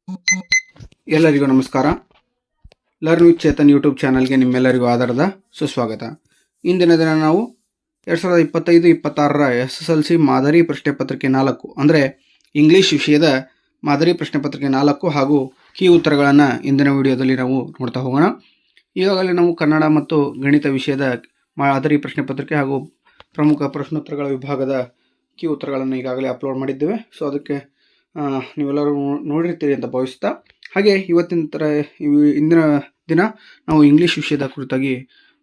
ಎಲ್ಲರಿಗೂ ನಮಸ್ಕಾರ. Learn with Chetan YouTube ಚಾನಲ್ಗೆ ನಿಮ್ಮೆಲ್ಲರಿಗೂ ಆಧಾರದ ಸುಸ್ವಾಗತ. ಇಂದಿನ ದಿನ ನಾವು 2025-26 SSLC ಮಾದರಿ ಪ್ರಶ್ನೆ ಪತ್ರಿಕೆ 4 ಅಂದರೆ ಇಂಗ್ಲೀಷ್ ವಿಷಯದ ಮಾದರಿ ಪ್ರಶ್ನೆ ಪತ್ರಿಕೆ 4 ಹಾಗೂ ಕೀ ಉತ್ತರಗಳನ್ನು ಇಂದಿನ ವಿಡಿಯೋದಲ್ಲಿ ನಾವು ನೋಡ್ತಾ ಹೋಗೋಣ. ಈಗಾಗಲೇ ನಾವು ಕನ್ನಡ ಮತ್ತು ಗಣಿತ ವಿಷಯದ ಮಾದರಿ ಪ್ರಶ್ನೆ ಪತ್ರಿಕೆ ಹಾಗೂ ಪ್ರಮುಖ ಪ್ರಶ್ನೋತ್ತರಗಳ ವಿಭಾಗದ ಕೀ ಉತ್ತರಗಳನ್ನು ಈಗಾಗಲೇ ಅಪ್ಲೋಡ್ ಮಾಡಿದ್ದೇವೆ. ಸೊ ಅದಕ್ಕೆ ನೀವೆಲ್ಲರೂ ನೋಡಿರ್ತೀರಿ ಅಂತ ಭಾವಿಸ್ತಾ, ಹಾಗೆ ಇಂದಿನ ದಿನ ನಾವು ಇಂಗ್ಲೀಷ್ ವಿಷಯದ ಕುರಿತಾಗಿ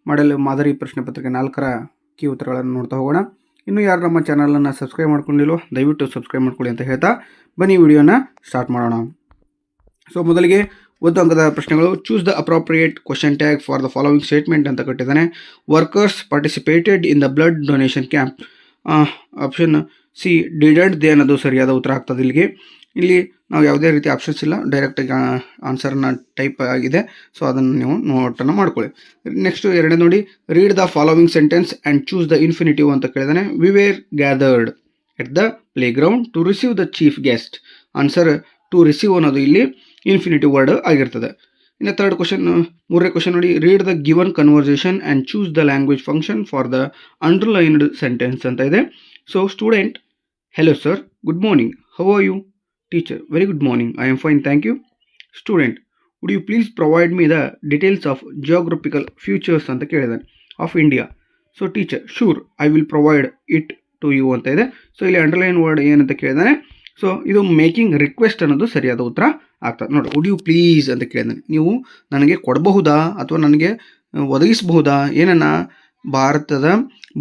ಮಾಡಲು ಮಾದರಿ ಪ್ರಶ್ನೆ ಪತ್ರಿಕೆ 4 ಕೀ ಉತ್ತರಗಳನ್ನು ನೋಡ್ತಾ ಹೋಗೋಣ. ಇನ್ನು ಯಾರು ನಮ್ಮ ಚಾನಲನ್ನು ಸಬ್ಸ್ಕ್ರೈಬ್ ಮಾಡ್ಕೊಂಡಿಲ್ಲೋ ದಯವಿಟ್ಟು ಸಬ್ಸ್ಕ್ರೈಬ್ ಮಾಡ್ಕೊಳ್ಳಿ ಅಂತ ಹೇಳ್ತಾ ಬನ್ನಿ ವಿಡಿಯೋನ ಸ್ಟಾರ್ಟ್ ಮಾಡೋಣ. ಸೊ ಮೊದಲಿಗೆ ಒಂದು ಅಂಕದ ಪ್ರಶ್ನೆಗಳು. Choose the appropriate question tag for the following statement ಅಂತ ಕೊಟ್ಟಿದ್ದಾನೆ. Workers participated in the blood donation camp. Option C didn't they ಅನ್ನೋದು ಸರಿಯಾದ ಉತ್ತರ ಆಗ್ತದೆ. ಇಲ್ಲಿ ನಾವು ಯಾವುದೇ ರೀತಿ ಆಪ್ಷನ್ಸ್ ಇಲ್ಲ, ಡೈರೆಕ್ಟಾಗಿ ಆನ್ಸರ್ನ ಟೈಪ್ ಆಗಿದೆ. ಸೊ ಅದನ್ನು ನೀವು ನೋಟನ್ನು ಮಾಡ್ಕೊಳ್ಳಿ. ನೆಕ್ಸ್ಟ್ ಎರಡನೇ ನೋಡಿ, read the following sentence and choose the infinitive ಅಂತ ಕೇಳಿದಾನೆ. We were gathered at the playground to receive the chief guest. Answer to receive ಅನ್ನೋದು ಇಲ್ಲಿ ಇನ್ಫಿನಿಟಿವ್ ವರ್ಡ್ ಆಗಿರ್ತದೆ. ಇನ್ನು ಮೂರನೇ ಕ್ವಶನ್ ನೋಡಿ, read the given conversation and choose the language function for the underlined sentence ಅಂತ ಇದೆ. So student, hello sir, good morning, how are you? Teacher, very good morning, I am fine, thank you. Student, would you please provide me the details of geographical features ಅಂತ ಕೇಳಿದಾನೆ of India. So teacher, sure, I will provide it to you ಅಂತ ಇದೆ. So ಇಲ್ಲಿ underline word ಏನಂತ ಕೇಳಿದಾನೆ. So ಇದು making request ಅನ್ನೋದು ಸರಿಯಾದ ಉತ್ತರ ಆಗ್ತದೆ. ನೋಡಿ, ವುಡ್ ಯು ಪ್ಲೀಸ್ ಅಂತ ಕೇಳಿದಾನೆ. ನೀವು ನನಗೆ ಕೊಡಬಹುದಾ ಅಥವಾ ನನಗೆ ಒದಗಿಸಬಹುದಾ ಏನನ್ನ? ಭಾರತದ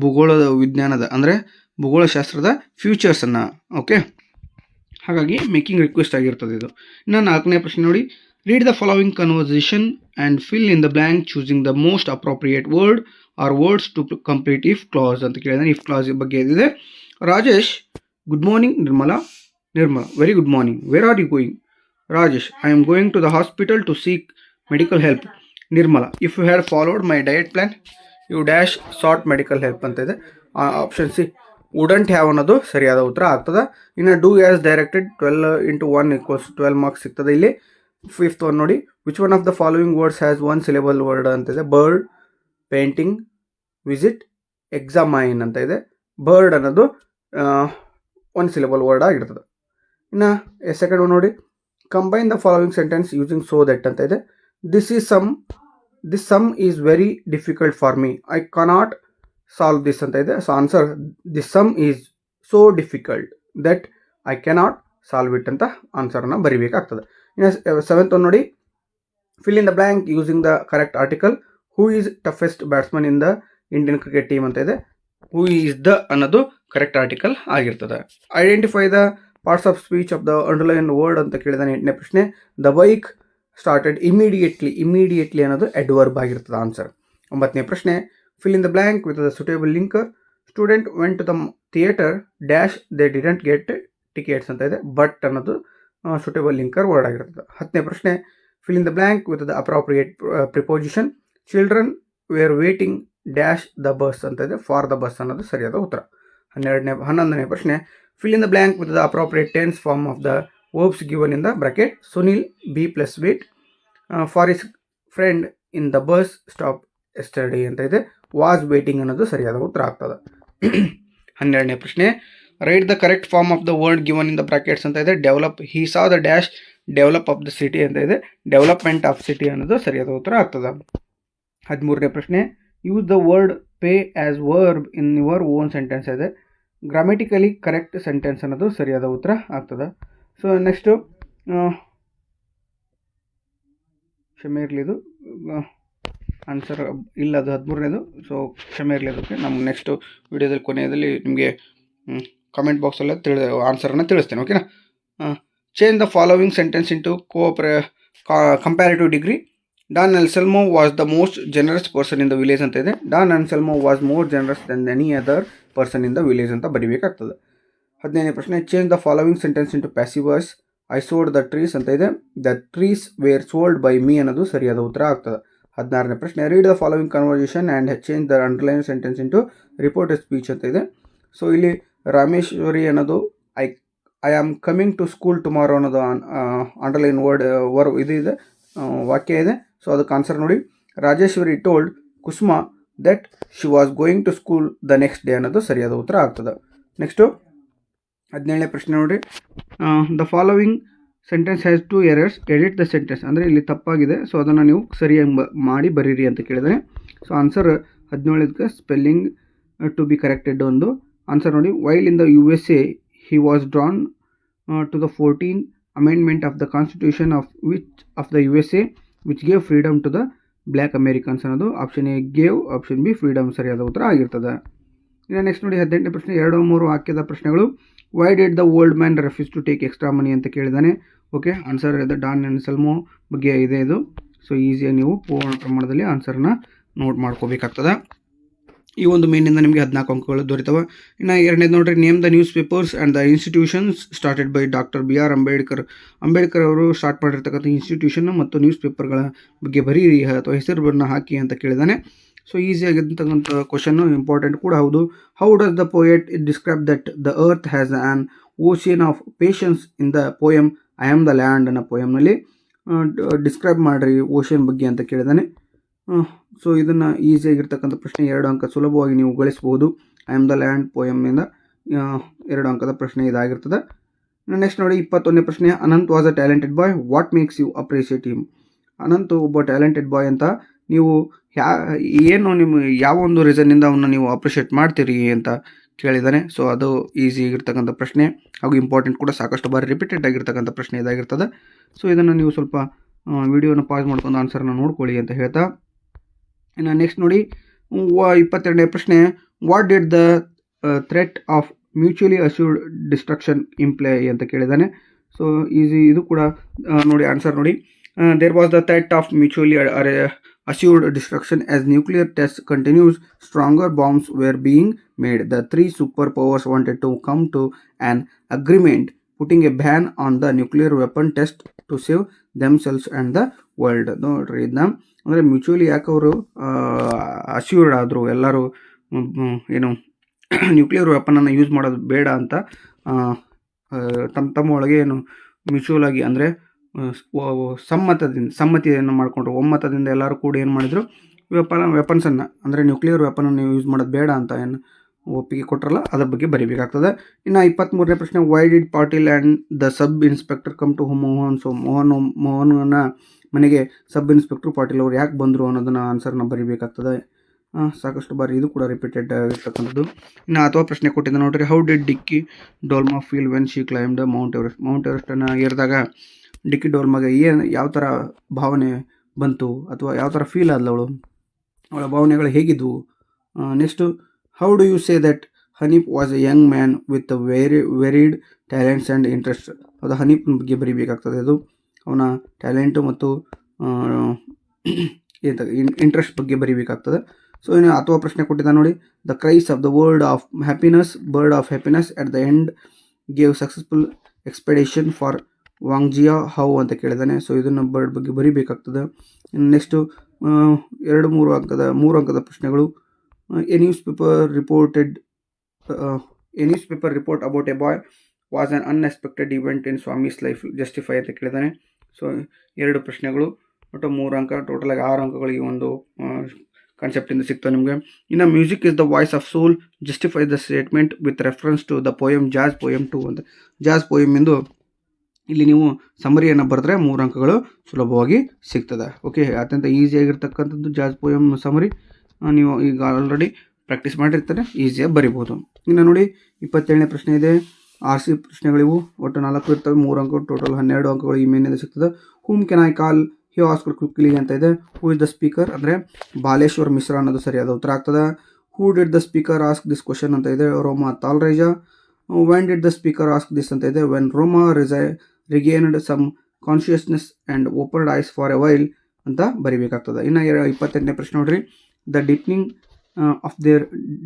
ಭೂಗೋಳದ ವಿಜ್ಞಾನದ ಅಂದರೆ ಭೂಗೋಳಶಾಸ್ತ್ರದ ಫ್ಯೂಚರ್ಸನ್ನು. ಓಕೆ, ಹಾಗಾಗಿ ಮೇಕಿಂಗ್ ರಿಕ್ವೆಸ್ಟ್ ಆಗಿರ್ತದೆ ಇದು. ಇನ್ನು ನಾಲ್ಕನೇ ಪ್ರಶ್ನೆ ನೋಡಿ, read the following conversation and fill in the blank choosing the most appropriate word or words to complete if clause ಅಂತ ಕೇಳಿದಾನೆ. ಇಫ್ ಕ್ಲಾಸ್ ಬಗ್ಗೆ ಇದೆ. Rajesh, good morning. Nirmala, very good morning. Where are you going? Rajesh, I am going to the hospital to seek medical help. Nirmala, if you had followed my diet plan you dash sought medical help ಅಂತ ಇದೆ. Option C wouldn't have ಅನ್ನೋದು ಸರಿಯಾದ ಉತ್ತರ ಆಗ್ತದೆ. ಇನ್ನು do as directed 12 × 1 = 12 marks ಸಿಗ್ತದೆ ಇಲ್ಲಿ. Fifth one ನೋಡಿ, which one of the following words has one syllable word ಅಂತಿದೆ. ಬರ್ಡ್, ಪೇಂಟಿಂಗ್, ವಿಸಿಟ್, ಎಕ್ಸಾಮೈನ್ ಅಂತ ಇದೆ. ಬರ್ಡ್ ಅನ್ನೋದು 1 ಸಿಲೆಬಲ್ ವರ್ಡ್ ಆಗಿರ್ತದೆ. ಇನ್ನು ಸೆಕೆಂಡ್ ಒನ್ ನೋಡಿ, combine the following sentence using so that ಅಂತ ಇದೆ. This some is very difficult for me, I cannot solve this ಅಂತ ಇದೆ. So answer, this some is so difficult that I cannot solve it ಅಂತ ಆನ್ಸರ್ನ ಬರಿಬೇಕಾಗ್ತದೆ. ಇನ್ನು seventh one ನೋಡಿ, fill in the blank using the correct article. Who is toughest batsman in the Indian cricket team ಅಂತ ಇದೆ. ಹೂ is the ಅನ್ನೋದು correct article ಆಗಿರ್ತದೆ. Identify the parts of speech of the underline word ಅಂತ ಕೇಳಿದಾನೆ. 8ನೇ ಪ್ರಶ್ನೆ, the bike started immediately ಅನ್ನೋದು adverb ಆಗಿರ್ತದೆ answer. 9ನೇ ಪ್ರಶ್ನೆ, fill in the blank with the suitable linker. Student went to the theater dash they didn't get tickets ಅಂತ ಇದೆ. But ಅನ್ನೋದು suitable linker word ಆಗಿರ್ತದೆ. 10ನೇ ಪ್ರಶ್ನೆ, fill in the blank with the appropriate preposition. Children were waiting dash the bus ಅಂತ ಇದೆ. for the bus ಅನ್ನೋದು ಸರಿಯಾದ ಉತ್ತರ. 11ನೇ ಪ್ರಶ್ನೆ, fill in the blank with the appropriate tense form of the verbs given in the bracket. Sunil be plus wait for his friend in the bus stop yesterday ಅಂತ ಇದೆ. Was waiting ಅನ್ನೋದು ಸರಿಯಾದ ಉತ್ತರ ಆಗ್ತದೆ. 12ನೇ ಪ್ರಶ್ನೆ, write the correct form of the word given in the brackets ಅಂತ ಇದೆ. Develop, he saw the dash develop of the city ಅಂತ ಇದೆ. ಡೆವಲಪ್ಮೆಂಟ್ ಆಫ್ ಸಿಟಿ ಅನ್ನೋದು ಸರಿಯಾದ ಉತ್ತರ ಆಗ್ತದೆ. 13ನೇ ಪ್ರಶ್ನೆ, use the word pay as verb in your own sentence ಇದೆ. ಗ್ರಾಮೆಟಿಕಲಿ ಕರೆಕ್ಟ್ ಸೆಂಟೆನ್ಸ್ ಅನ್ನೋದು ಸರಿಯಾದ ಉತ್ತರ ಆಗ್ತದೆ. ಸೊ ನೆಕ್ಸ್ಟು ಕ್ಷಮೆ ಇರಲಿ, ಇದು ಆನ್ಸರ್ ಇಲ್ಲ, ಅದು 13ನೇದು. ಸೊ ಕ್ಷಮೆ ಇರಲಿ ಅದಕ್ಕೆ. ನಮ್ಮ ನೆಕ್ಸ್ಟ್ ವಿಡಿಯೋದಲ್ಲಿ ಕೊನೆಯಲ್ಲಿ ನಿಮಗೆ ಕಾಮೆಂಟ್ ಬಾಕ್ಸಲ್ಲೇ ಆನ್ಸರನ್ನು ತಿಳಿಸ್ತೇನೆ. ಓಕೆನಾ? Change the following sentence into comparative degree. Don Anselmo was the most generous person in the village ಅಂತ ಇದೆ. Don Anselmo was more generous than any other person in the village ಅಂತ ಬರಿಬೇಕಾಗ್ತದೆ. 15ನೇ ಪ್ರಶ್ನೆ, change the following sentence into passive voice. I sold the trees ಅಂತ ಇದೆ. The trees were sold by me ಅನ್ನೋದು ಸರಿಯಾದ ಉತ್ತರ ಆಗ್ತದೆ. 16ನೇ ಪ್ರಶ್ನೆ, read the following conversation and change the underline sentence into reported speech ಅಂತ ಇದೆ. ಸೊ ಇಲ್ಲಿ ರಾಮೇಶ್ವರಿ ಅನ್ನೋದು I am coming to school tomorrow ಅನ್ನೋದು ಅಂಡರ್ಲೈನ್ ವರ್ಡ್ ಇದು ಇದೆ, ವಾಕ್ಯ ಇದೆ. ಸೊ ಅದಕ್ಕೆ ಆನ್ಸರ್ ನೋಡಿ, Rajeshwari told Kusuma that she was going to school the next day ಅನ್ನೋದು ಸರಿಯಾದ ಉತ್ತರ ಆಗ್ತದೆ. ನೆಕ್ಸ್ಟು 17ನೇ ಪ್ರಶ್ನೆ ನೋಡಿರಿ, the following sentence has 2 errors, edit the sentence. ಅಂದರೆ ಇಲ್ಲಿ ತಪ್ಪಾಗಿದೆ, ಸೊ ಅದನ್ನು ನೀವು ಸರಿಯಾಗಿ ಮಾಡಿ ಬರೀರಿ ಅಂತ ಕೇಳಿದರೆ. ಸೊ ಆನ್ಸರ್ 17ಕ್ಕೆ ಸ್ಪೆಲ್ಲಿಂಗ್ ಟು ಬಿ ಕರೆಕ್ಟೆಡ್ ಒಂದು ಆನ್ಸರ್ ನೋಡಿ. While in the USA he was drawn to the 14th amendment of the constitution of the USA which gave freedom to the black Americans ಅನ್ನೋದು option A gave, option B freedom ಸರಿಯಾದ ಉತ್ತರ ಆಗಿರ್ತದೆ. ಇನ್ನು next ನೋಡಿ 18ನೇ ಪ್ರಶ್ನೆ, 2-3 ವಾಕ್ಯದ ಪ್ರಶ್ನೆಗಳು. Why did the old man refuse to take extra money ಅಂತ ಕೇಳಿದಾನೆ. ಓಕೆ, ಆನ್ಸರ್ ಇದೆ ಡಾನ್ ಅನ್ಸೆಲ್ಮೋ ಬಗ್ಗೆ ಇದೆ ಇದು. ಸೊ ಈಸಿಯಾಗಿ ನೀವು ಪೂರ್ಣ ಪ್ರಮಾಣದಲ್ಲಿ ಆನ್ಸರ್ನ ನೋಟ್ ಮಾಡ್ಕೋಬೇಕಾಗ್ತದೆ. ಈ ಒಂದು ಮೇನಿಂದ ನಿಮಗೆ 14 ಅಂಕಗಳು ದೊರೆತವೆ. ಇನ್ನು 2ನೇದು ನೋಡ್ರಿ, name the news papers and the institutions started by doctor BR Ambedkar. Ambedkar ಅವರು ಸ್ಟಾರ್ಟ್ ಮಾಡಿರ್ತಕ್ಕಂಥ ಇನ್ಸ್ಟಿಟ್ಯೂಷನ್ ಮತ್ತು ನ್ಯೂಸ್ ಪೇಪರ್ಗಳ ಬಗ್ಗೆ ಬರೀರಿ ಅಥವಾ ಹೆಸರುಗಳನ್ನು ಹಾಕಿ ಅಂತ ಕೇಳಿದಾನೆ. ಸೊ ಈಸಿಯಾಗಿರ್ತಕ್ಕಂಥ ಕ್ವಶನ್ನು, ಇಂಪಾರ್ಟೆಂಟ್ ಕೂಡ ಹೌದು. How does the poet describe that the earth has an ocean of patience in the poem I am the land ಅನ್ನೋ ಪೋಯಮ್ನಲ್ಲಿ ಡಿಸ್ಕ್ರೈಬ್ ಮಾಡಿರಿ ಓಷಿಯನ್ ಬಗ್ಗೆ ಅಂತ ಕೇಳಿದಾನೆ. ಸೊ ಇದನ್ನು ಈಸಿಯಾಗಿರ್ತಕ್ಕಂಥ ಪ್ರಶ್ನೆ, 2 ಅಂಕ ಸುಲಭವಾಗಿ ನೀವು ಗಳಿಸ್ಬೋದು. ಐ ಆಮ್ ದ ಲ್ಯಾಂಡ್ ಪೋಯಮ್ನಿಂದ 2 ಅಂಕದ ಪ್ರಶ್ನೆ ಇದಾಗಿರ್ತದೆ. ನೆಕ್ಸ್ಟ್ ನೋಡಿ 21ನೇ ಪ್ರಶ್ನೆ, Anant was a talented boy, what makes you appreciate him. Anant ಒಬ್ಬ ಟ್ಯಾಲೆಂಟೆಡ್ ಬಾಯ್ ಅಂತ ನೀವು ಏನು ನಿಮ್ಮ ಯಾವ ಒಂದು ರೀಸನ್ನಿಂದ ಅವನ್ನ ನೀವು ಅಪ್ರಿಷಿಯೇಟ್ ಮಾಡ್ತೀರಿ ಅಂತ ಕೇಳಿದ್ದಾನೆ. ಸೊ ಅದು ಈಸಿ ಆಗಿರ್ತಕ್ಕಂಥ ಪ್ರಶ್ನೆ ಹಾಗೂ ಇಂಪಾರ್ಟೆಂಟ್ ಕೂಡ, ಸಾಕಷ್ಟು ಬಾರಿ ರಿಪೀಟೆಡ್ ಆಗಿರ್ತಕ್ಕಂಥ ಪ್ರಶ್ನೆ ಇದಾಗಿರ್ತದೆ. ಸೊ ಇದನ್ನು ನೀವು ಸ್ವಲ್ಪ ವಿಡಿಯೋನ ಪಾಸ್ ಮಾಡ್ಕೊಂಡು ಆನ್ಸರ್ನ ನೋಡ್ಕೊಳ್ಳಿ ಅಂತ ಹೇಳ್ತಾ, ಇನ್ನು ನೆಕ್ಸ್ಟ್ ನೋಡಿ 22ನೇ ಪ್ರಶ್ನೆ, what did the threat of mutually assured destruction imply ಅಂತ ಕೇಳಿದ್ದಾನೆ. ಸೊ ಈಸಿ ಇದು ಕೂಡ ನೋಡಿ ಆನ್ಸರ್ ನೋಡಿ, there was the threat of mutually assured destruction as nuclear tests continues, stronger bombs were being made. The 3 superpowers wanted to come to an agreement putting a ban on the nuclear weapon test to save themselves and the world. ನೋಡ್ರಿ ಇದನ್ನ ಅಂದರೆ mutually ಯಾಕೆ ಅವರು assured ಆದರು, ಎಲ್ಲರೂ ಏನು nuclear ವೆಪನನ್ನು use ಮಾಡೋದು ಬೇಡ ಅಂತ ತಮ್ಮ ಒಳಗೆ ಏನು ಮ್ಯೂಚುವಲ್ ಆಗಿ ಅಂದರೆ ಸಮ್ಮತಿಯನ್ನು ಮಾಡಿಕೊಂಡ್ರು, ಒಮ್ಮತದಿಂದ ಎಲ್ಲರೂ ಕೂಡ ಏನು ಮಾಡಿದರು, ವೆಪನ್ಸನ್ನು ಅಂದರೆ ನ್ಯೂಕ್ಲಿಯರ್ ವೆಪನನ್ನು ಯೂಸ್ ಮಾಡೋದು ಬೇಡ ಅಂತ ಏನು ಒಪ್ಪಿಗೆ ಕೊಟ್ಟರಲ್ಲ, ಅದ್ರ ಬಗ್ಗೆ ಬರೀಬೇಕಾಗ್ತದೆ. ಇನ್ನು 23ನೇ ಪ್ರಶ್ನೆ, why did Patil and the sub inspector come to Mohan. So ಮೋಹನ್ನ ಮನೆಗೆ ಸಬ್ ಇನ್ಸ್ಪೆಕ್ಟರ್ ಪಾಟೀಲ್ ಅವರು ಯಾಕೆ ಬಂದರು ಅನ್ನೋದನ್ನು ಆನ್ಸರ್ನ ಬರೀಬೇಕಾಗ್ತದೆ. ಸಾಕಷ್ಟು ಬಾರಿ ಇದು ಕೂಡ ರಿಪೀಟೆಡ್ ಆಗಿರ್ತಕ್ಕಂಥದ್ದು. ಇನ್ನು ಅಥವಾ ಪ್ರಶ್ನೆ ಕೊಟ್ಟಿದ್ದ ನೋಡ್ರಿ, how did Dicky Dolma feel when she climbed Mount Everest. Mount ಎವರೆಸ್ಟನ್ನು ಏರಿದಾಗ ಡಿಕ್ಕಿ ಡೋಲ್ಮಾಗೆ ಯಾವ ಥರ ಭಾವನೆ ಬಂತು ಅಥವಾ ಯಾವ ಥರ ಫೀಲ್ ಆದಳು ಅವಳ ಭಾವನೆಗಳು ಹೇಗಿದ್ವು. Next, how do you say that Hanif was a young man with varied talents and interest. ಅದು ಹನೀಫ್ನ ಬಗ್ಗೆ ಬರೀಬೇಕಾಗ್ತದೆ, ಅದು ಅವನ ಟ್ಯಾಲೆಂಟು ಮತ್ತು ಇಂಟ್ರೆಸ್ಟ್ ಬಗ್ಗೆ ಬರೀಬೇಕಾಗ್ತದೆ. ಸೊ ಇನ್ನು ಅಥವಾ ಪ್ರಶ್ನೆ ಕೊಟ್ಟಿದ್ದ ನೋಡಿ, the cries of the bird of happiness at the end gave successful expedition for Wangjia how ಅಂತ ಕೇಳಿದ್ದಾನೆ. ಸೊ ಇದನ್ನು ಬರ್ಡ್ ಬಗ್ಗೆ ಬರೀಬೇಕಾಗ್ತದೆ. ನೆಕ್ಸ್ಟು 3 ಅಂಕದ ಪ್ರಶ್ನೆಗಳು. A news paper report about a boy was on unexpected event in Swami's life, justify ಅಂತ ಕೇಳಿದ್ದಾನೆ. So 2 ಪ್ರಶ್ನೆಗಳು, ಒಟ್ಟು 3 ಅಂಕ, ಟೋಟಲಾಗಿ 6 ಅಂಕಗಳಿಗೆ ಒಂದು ಕಾನ್ಸೆಪ್ಟಿಂದ ಸಿಗ್ತವೆ ನಿಮಗೆ. ಇನ್ನು music is the voice of soul, justify the statement with reference to the poem jazz poem 2 ಅಂತ. ಜಾಜ್ ಪೋಯಮ್ ಎಂದು ಇಲ್ಲಿ ನೀವು ಸಮರಿಯನ್ನು ಬರೆದ್ರೆ 3 ಅಂಕಗಳು ಸುಲಭವಾಗಿ ಸಿಗ್ತದೆ. ಓಕೆ, ಅತ್ಯಂತ ಈಸಿಯಾಗಿರ್ತಕ್ಕಂಥದ್ದು ಜಾಜ್ ಪೋಯಮ್ ಸಮರಿ. ನೀವು ಈಗ ಆಲ್ರೆಡಿ ಪ್ರಾಕ್ಟೀಸ್ ಮಾಡಿರ್ತಾರೆ, ಈಸಿಯಾಗಿ ಬರಿಬೋದು. ಇನ್ನು ನೋಡಿ 27ನೇ ಪ್ರಶ್ನೆ ಇದೆ. RC ಪ್ರಶ್ನೆಗಳಿವು, ಒಟ್ಟು 4 ಇರ್ತವೆ, 3 ಅಂಕ, ಟೋಟಲ್ 12 ಅಂಕಗಳು ಈ ಮೇನಿಂದ ಸಿಗ್ತದೆ. Whom can I call he asked her quickly ಅಂತ ಇದೆ. ಹೂ ಇಸ್ ದ ಸ್ಪೀಕರ್ ಅಂದರೆ ಬಾಲೇಶ್ವರ್ ಮಿಶ್ರಾ ಅನ್ನೋದು ಸರಿಯಾದ ಉತ್ತರ ಆಗ್ತದೆ. Who did the speaker ask this question ಅಂತ ಇದೆ. Roma Talreja. When did the speaker ask this ಅಂತ ಇದೆ. When Roma regained some consciousness and opened eyes for a while ಅಂತ ಬರೀಬೇಕಾಗ್ತದೆ. ಇನ್ನು 28ನೇ ಪ್ರಶ್ನೆ ನೋಡ್ರಿ, the deepening of their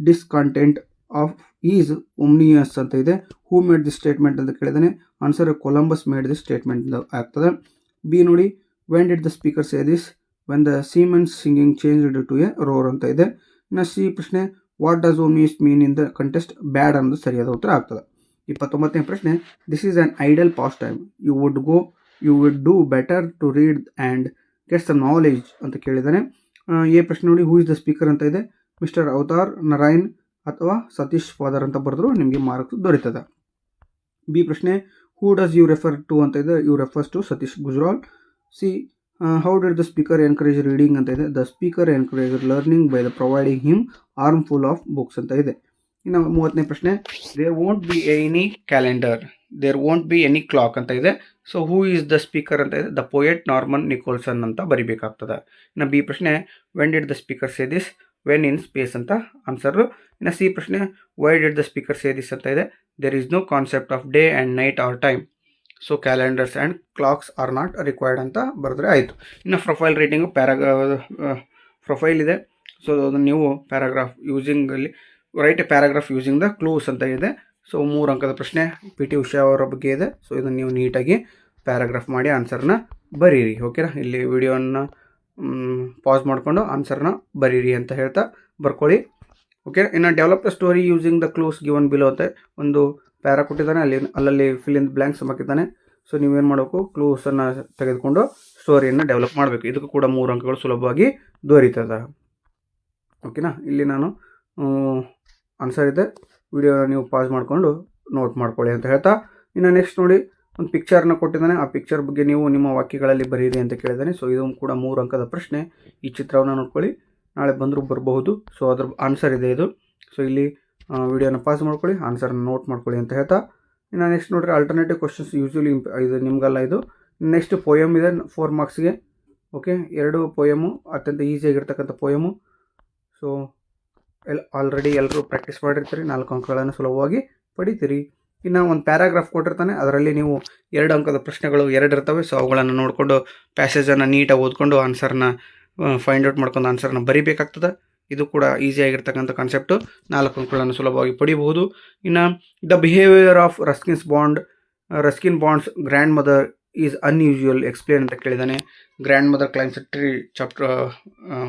discontent of is ominous ಅಂತ ಇದೆ. ಹೂ ಮೇಡ್ ದಿಸ್ ಸ್ಟೇಟ್ಮೆಂಟ್ ಅಂತ ಕೇಳಿದಾನೆ. Answer Columbus made this statement ಆಗ್ತದೆ. ಬಿ ನೋಡಿ, when did the speaker say this, when the seamen's singing changed to a roar ಅಂತ ಇದೆ. ಇನ್ನು C ಪ್ರಶ್ನೆ, what does ominous mean in the context, bad ಅನ್ನೋದು ಸರಿಯಾದ ಉತ್ತರ ಆಗ್ತದೆ. 29ನೇ ಪ್ರಶ್ನೆ, this is an idle pastime, you would do better to read and get some knowledge ಅಂತ ಕೇಳಿದ್ದಾನೆ. ಎ ಪ್ರಶ್ನೆ ನೋಡಿ, ಹೂ ಇಸ್ ದ ಸ್ಪೀಕರ್ ಅಂತ ಇದೆ. ಮಿಸ್ಟರ್ ಅವತಾರ್ ನಾರಾಯಣ್ ಅಥವಾ ಸತೀಶ್ ಫಾದರ್ ಅಂತ ಬರೆದ್ರು ನಿಮಗೆ ಮಾರ್ಕ್ಸ್ ದೊರೀತದೆ. ಬಿ ಪ್ರಶ್ನೆ, who does you refer to ಅಂತ ಇದೆ. You refers to Satish Gujral. C, how did the speaker encourage reading ಅಂತ ಇದೆ. The speaker encourage learning by the providing him arm full of books ಅಂತ ಇದೆ. ಇನ್ನು 30ನೇ ಪ್ರಶ್ನೆ, there won't be any calendar, there won't be any clock ಅಂತ ಇದೆ. So who is the speaker ಅಂತ ಇದೆ. ದ ಪೋಯೆಟ್ ನಾರ್ಮನ್ ನಿಕೋಲ್ಸನ್ ಅಂತ ಬರಿಬೇಕಾಗ್ತದೆ. ಇನ್ನು ಬಿ ಪ್ರಶ್ನೆ, when did the speaker say this, when in space ಅಂತ ಆನ್ಸರು. ಇನ್ನು ಸಿ ಪ್ರಶ್ನೆ, why did the speaker say this ಅಂತ ಇದೆ. There is no concept of day and night or time, so calendars and clocks are not required ಅಂತ ಬರೆದ್ರೆ ಆಯಿತು. ಇನ್ನು profile writing profile ಇದೆ. ಸೊ ಅದನ್ನು ನೀವು ಪ್ಯಾರಾಗ್ರಾಫ್ ಯೂಸಿಂಗಲ್ಲಿ write a paragraph using the clues ಅಂತ ಇದೆ. ಸೊ 3 ಅಂಕದ ಪ್ರಶ್ನೆ ಪಿ ಟಿ ಉಷಾ ಅವರ ಬಗ್ಗೆ ಇದೆ. ಸೊ ಇದನ್ನು ನೀವು ನೀಟಾಗಿ ಪ್ಯಾರಾಗ್ರಾಫ್ ಮಾಡಿ ಆನ್ಸರ್ನ ಬರೀರಿ. ಓಕೆನಾ, ಇಲ್ಲಿ ವಿಡಿಯೋನ ಪಾಸ್ ಮಾಡಿಕೊಂಡು ಆನ್ಸರ್ನ ಬರೀರಿ ಅಂತ ಹೇಳ್ತಾ ಬರ್ಕೊಳ್ಳಿ. ಓಕೆ, ಇನ್ನು develop the story using the clues given below ಅಂತ ಒಂದು ಪ್ಯಾರಾ ಕೊಟ್ಟಿದ್ದಾನೆ. ಅಲ್ಲಲ್ಲಿ ಫಿಲ್ ಇನ್ ಬ್ಲ್ಯಾಂಕ್ಸ್ ಹಾಕಿದ್ದಾನೆ. ಸೊ ನೀವೇನು ಮಾಡಬೇಕು, ಕ್ಲೂಸನ್ನು ತೆಗೆದುಕೊಂಡು ಸ್ಟೋರಿಯನ್ನು ಡೆವಲಪ್ ಮಾಡಬೇಕು. ಇದಕ್ಕೂ ಕೂಡ 3 ಅಂಕಗಳು ಸುಲಭವಾಗಿ ದೊರೀತದೆ. ಓಕೆನಾ, ಇಲ್ಲಿ ನಾನು ಆನ್ಸರ್ ಇದೆ, ವಿಡಿಯೋ ನೀವು ಪಾಸ್ ಮಾಡಿಕೊಂಡು ನೋಟ್ ಮಾಡ್ಕೊಳ್ಳಿ ಅಂತ ಹೇಳ್ತಾ, ಇನ್ನು ನೆಕ್ಸ್ಟ್ ನೋಡಿ, ಒಂದು ಪಿಕ್ಚರ್ನ ಕೊಟ್ಟಿದ್ದಾನೆ. ಆ ಪಿಕ್ಚರ್ ಬಗ್ಗೆ ನೀವು ನಿಮ್ಮ ವಾಕ್ಯಗಳಲ್ಲಿ ಬರೀರಿ ಅಂತ ಕೇಳಿದ್ದಾನೆ. ಸೊ ಇದು ಕೂಡ 3 ಅಂಕದ ಪ್ರಶ್ನೆ. ಈ ಚಿತ್ರವನ್ನು ನೋಡ್ಕೊಳ್ಳಿ, ನಾಳೆ ಬಂದರೂ ಬರಬಹುದು. ಸೊ ಅದ್ರ ಆನ್ಸರ್ ಇದೆ ಇದು. ಸೊ ಇಲ್ಲಿ ವಿಡಿಯೋನ ಪಾಸ್ ಮಾಡ್ಕೊಳ್ಳಿ, ಆನ್ಸರ್ನ ನೋಟ್ ಮಾಡ್ಕೊಳ್ಳಿ ಅಂತ ಹೇಳ್ತಾ, ಇನ್ನು ನೆಕ್ಸ್ಟ್ ನೋಡಿರಿ, ಆಲ್ಟರ್ನೇಟಿವ್ ಕ್ವಶನ್ಸ್ ಯೂಶ್ವಲಿ ಇದು ನಿಮಗಲ್ಲ. ಇದು ನೆಕ್ಸ್ಟ್ ಪೋಯಮ್ ಇದೆ 4 ಮಾರ್ಕ್ಸ್ಗೆ. ಓಕೆ, 2 ಪೋಯಮು ಅತ್ಯಂತ ಈಸಿಯಾಗಿರ್ತಕ್ಕಂಥ ಪೋಯಮು. ಸೊ ಆಲ್ರೆಡಿ ಎಲ್ಲರೂ ಪ್ರಾಕ್ಟೀಸ್ ಮಾಡಿರ್ತೀರಿ, 4 ಅಂಕಗಳನ್ನು ಸುಲಭವಾಗಿ ಪಡಿತೀರಿ. ಇನ್ನು ಒಂದು ಪ್ಯಾರಾಗ್ರಾಫ್ ಕೊಟ್ಟಿರ್ತಾನೆ, ಅದರಲ್ಲಿ ನೀವು 2 ಅಂಕದ ಪ್ರಶ್ನೆಗಳು 2 ಇರ್ತವೆ. ಸೊ ಅವುಗಳನ್ನು ನೋಡಿಕೊಂಡು ಪ್ಯಾಸೇಜನ್ನು ನೀಟಾಗಿ ಓದ್ಕೊಂಡು ಆನ್ಸರ್ನ ಫೈಂಡ್ ಔಟ್ ಮಾಡ್ಕೊಂಡು ಆನ್ಸರ್ನ ಬರೀಬೇಕಾಗ್ತದೆ. ಇದು ಕೂಡ ಈಸಿಯಾಗಿರ್ತಕ್ಕಂಥ ಕಾನ್ಸೆಪ್ಟು, 4 ಅಂಕಗಳನ್ನು ಸುಲಭವಾಗಿ ಪಡಿಬಹುದು. ಇನ್ನು the behaviour of Ruskin bonds grand mother is unusual explain ಅಂತ ಕೇಳಿದ್ದಾನೆ. ಗ್ರ್ಯಾಂಡ್ ಮದರ್ ಕ್ಲೈಮ್ಸೆಟ್ರಿ ಚಾಪ್ಟರ್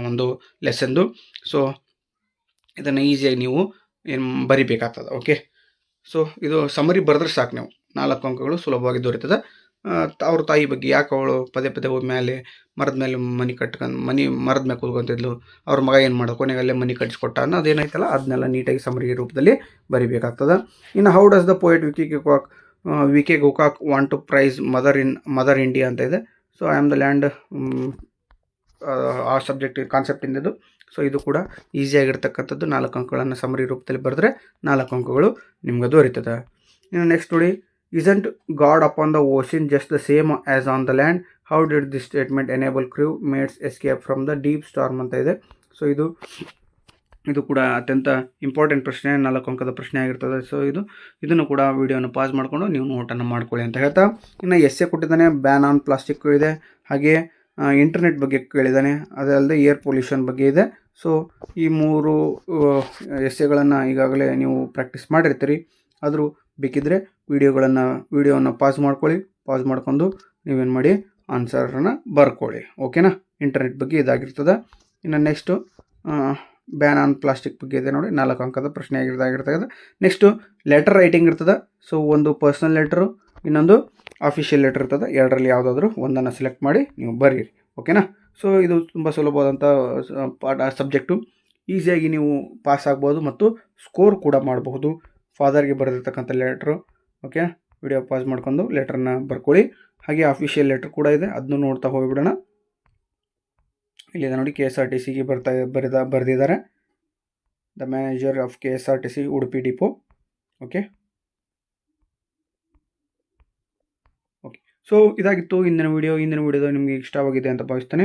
ಒಂದು ಲೆಸನ್ದು. ಸೊ ಇದನ್ನು ಈಸಿಯಾಗಿ ನೀವು ಏನು ಬರಿಬೇಕಾಗ್ತದೆ. ಓಕೆ, ಸೊ ಇದು ಸಮರಿ ಬರೆದ್ರೆ ಸಾಕು, ನೀವು 4 ಅಂಕಗಳು ಸುಲಭವಾಗಿ ದೊರೀತದೆ. ಅವ್ರ ತಾಯಿ ಬಗ್ಗೆ ಯಾಕೆ ಅವಳು ಪದೇ ಪದೇ ಮೇಲೆ ಮರದ ಮೇಲೆ ಮರದ ಮೇಲೆ ಕೂತ್ಕೊಂತಿದ್ಲು, ಅವ್ರ ಮಗ ಏನು ಮಾಡೋದು, ಕೊನೆಗೆ ಅಲ್ಲೇ ಮನೆ ಕಟ್ಟಿಸ್ಕೊಟ್ಟ ಅನ್ನೋದೇನಾಯ್ತಲ್ಲ, ಅದನ್ನೆಲ್ಲ ನೀಟಾಗಿ ಸಮರಿ ರೂಪದಲ್ಲಿ ಬರಿಬೇಕಾಗ್ತದೆ. ಇನ್ನು how does the poet V K Gokak want to praise Mother India ಅಂತ ಇದೆ. So I am the land, ಆ ಸಬ್ಜೆಕ್ಟ್ ಕಾನ್ಸೆಪ್ಟ್ ಇಂದದು. ಸೊ ಇದು ಕೂಡ ಈಸಿಯಾಗಿರ್ತಕ್ಕಂಥದ್ದು. 4 ಅಂಕಗಳನ್ನು ಸಮರಿ ರೂಪದಲ್ಲಿ ಬರೆದ್ರೆ 4 ಅಂಕಗಳು ನಿಮ್ಗೆ ದೊರೀತದೆ. ಇನ್ನು ನೆಕ್ಸ್ಟ್ ನೋಡಿ, isn't God upon the ocean just the same as on the land? How did this statement enable crew mates escape from the deep storm ಅಂತ ಇದೆ. ಸೊ ಇದು ಕೂಡ ಅತ್ಯಂತ ಇಂಪಾರ್ಟೆಂಟ್ ಪ್ರಶ್ನೆ, 4 ಅಂಕದ ಪ್ರಶ್ನೆ ಆಗಿರ್ತದೆ. ಸೊ ಇದನ್ನು ಕೂಡ ವಿಡಿಯೋನ ಪಾಸ್ ಮಾಡಿಕೊಂಡು ನೀವು ನೋಟನ್ನು ಮಾಡ್ಕೊಳ್ಳಿ ಅಂತ ಹೇಳ್ತಾ, ಇನ್ನು ಎಸ್ಸೆ ಕೊಟ್ಟಿದ್ದಾನೆ, ಬ್ಯಾನ್ ಆನ್ ಪ್ಲಾಸ್ಟಿಕ್ ಇದೆ, ಹಾಗೆ ಇಂಟರ್ನೆಟ್ ಬಗ್ಗೆ ಕೇಳಿದ್ದಾನೆ, ಅದಲ್ಲದೆ ಏರ್ ಪೊಲ್ಯೂಷನ್ ಬಗ್ಗೆ ಇದೆ. ಸೊ ಈ 3 ಎಸ್ಸೆಗಳನ್ನು ಈಗಾಗಲೇ ನೀವು ಪ್ರಾಕ್ಟೀಸ್ ಮಾಡಿರ್ತೀರಿ. ಆದರೂ ಬೇಕಿದ್ದರೆ ವಿಡಿಯೋವನ್ನು ಪಾಸ್ ಮಾಡ್ಕೊಳ್ಳಿ, ಪಾಸ್ ಮಾಡ್ಕೊಂಡು ನೀವೇನು ಮಾಡಿ ಆನ್ಸರನ್ನು ಬರ್ಕೊಳ್ಳಿ. ಓಕೆನಾ, ಇಂಟರ್ನೆಟ್ ಬಗ್ಗೆ ಇದಾಗಿರ್ತದೆ. ಇನ್ನು ನೆಕ್ಸ್ಟು ಬ್ಯಾನ್ ಆನ್ ಪ್ಲಾಸ್ಟಿಕ್ ಬಗ್ಗೆ ಇದೆ ನೋಡಿ, 4 ಅಂಕದ ಪ್ರಶ್ನೆ ಆಗಿರ್ತದೆ. ನೆಕ್ಸ್ಟು ಲೆಟರ್ ರೈಟಿಂಗ್ ಇರ್ತದೆ. ಸೊ ಒಂದು ಪರ್ಸ್ನಲ್ ಲೆಟರು, ಇನ್ನೊಂದು ಅಫಿಷಿಯಲ್ ಲೆಟರ್ ಇರ್ತದೆ. 2ರಲ್ಲಿ ಯಾವುದಾದ್ರೂ ಒಂದನ್ನು ಸೆಲೆಕ್ಟ್ ಮಾಡಿ ನೀವು ಬರೀರಿ. ಓಕೆನಾ, ಸೊ ಇದು ತುಂಬ ಸುಲಭವಾದಂಥ ಸಬ್ಜೆಕ್ಟು. ಈಸಿಯಾಗಿ ನೀವು ಪಾಸ್ ಆಗ್ಬೋದು ಮತ್ತು ಸ್ಕೋರ್ ಕೂಡ ಮಾಡಬಹುದು. ಫಾದರ್ಗೆ ಬರೆದಿರ್ತಕ್ಕಂಥ ಲೆಟ್ರು. ಓಕೆ, ವಿಡಿಯೋ ಪಾಸ್ ಮಾಡ್ಕೊಂಡು ಲೆಟ್ರನ್ನ ಬರ್ಕೊಳ್ಳಿ. ಹಾಗೆ ಅಫಿಷಿಯಲ್ ಲೆಟ್ರ್ ಕೂಡ ಇದೆ, ಅದನ್ನು ನೋಡ್ತಾ ಹೋಗಿಬಿಡೋಣ. ಇಲ್ಲಿದೆ ನೋಡಿ, KSRTCಗೆ ಬರೆದಿದ್ದಾರೆ, the manager of KSRTC Udupi depot. Okay, so ಇದಾಗಿತ್ತು ಇಂದಿನ ವಿಡಿಯೋ ನಿಮಗೆ ಇಷ್ಟವಾಗಿದೆ ಅಂತ ಭಾವಿಸ್ತೇನೆ.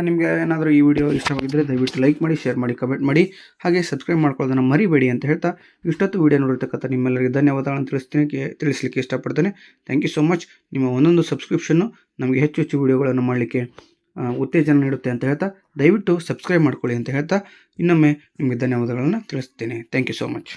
ನಿಮಗೆ ಏನಾದರೂ ಈ ವಿಡಿಯೋ ಇಷ್ಟವಾಗಿದ್ದರೆ ದಯವಿಟ್ಟು ಲೈಕ್ ಮಾಡಿ, ಶೇರ್ ಮಾಡಿ, ಕಮೆಂಟ್ ಮಾಡಿ, ಹಾಗೆ ಸಬ್ಸ್ಕ್ರೈಬ್ ಮಾಡ್ಕೊಳ್ಳೋದನ್ನು ಮರಿಬೇಡಿ ಅಂತ ಹೇಳ್ತಾ, ಇಷ್ಟೊತ್ತು ವಿಡಿಯೋ ನೋಡಿರ್ತಕ್ಕಂಥ ನಿಮ್ಮೆಲ್ಲರಿಗೆ ಧನ್ಯವಾದಗಳನ್ನು ತಿಳಿಸಲಿಕ್ಕೆ ಇಷ್ಟಪಡ್ತೇನೆ. Thank you so much. ನಿಮ್ಮ ಒಂದೊಂದು ಸಬ್ಸ್ಕ್ರಿಪ್ಷನ್ನು ನಮಗೆ ಹೆಚ್ಚು ವಿಡಿಯೋಗಳನ್ನು ಮಾಡಲಿಕ್ಕೆ ಉತ್ತೇಜನ ನೀಡುತ್ತೆ ಅಂತ ಹೇಳ್ತಾ, ದಯವಿಟ್ಟು ಸಬ್ಸ್ಕ್ರೈಬ್ ಮಾಡ್ಕೊಳ್ಳಿ ಅಂತ ಹೇಳ್ತಾ ಇನ್ನೊಮ್ಮೆ ನಿಮಗೆ ಧನ್ಯವಾದಗಳನ್ನು ತಿಳಿಸ್ತೇನೆ. Thank you so much.